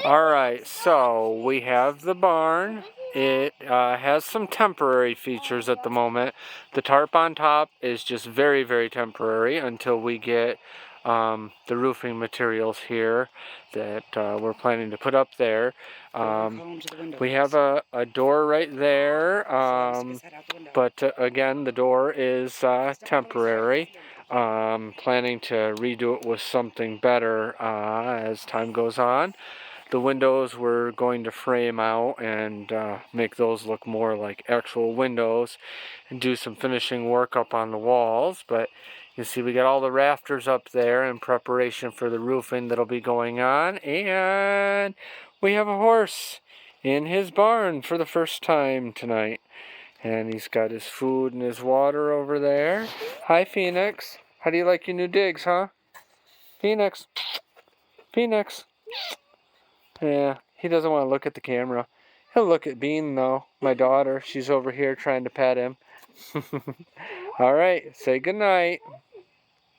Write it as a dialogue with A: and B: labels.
A: Alright, so we have the barn. It has some temporary features at the moment. The tarp on top is just very, very temporary until we get the roofing materials here that we're planning to put up there. We have a door right there, but again, the door is temporary. Planning to redo it with something better as time goes on. The windows we're going to frame out and make those look more like actual windows and do some finishing work up on the walls. But you see we got all the rafters up there in preparation for the roofing that'll be going on. And we have a horse in his barn for the first time tonight. And he's got his food and his water over there. Hi, Phoenix. How do you like your new digs, huh? Phoenix. Phoenix. Yeah, he doesn't want to look at the camera. He'll look at Bean, though. My daughter, she's over here trying to pet him. All right, say goodnight.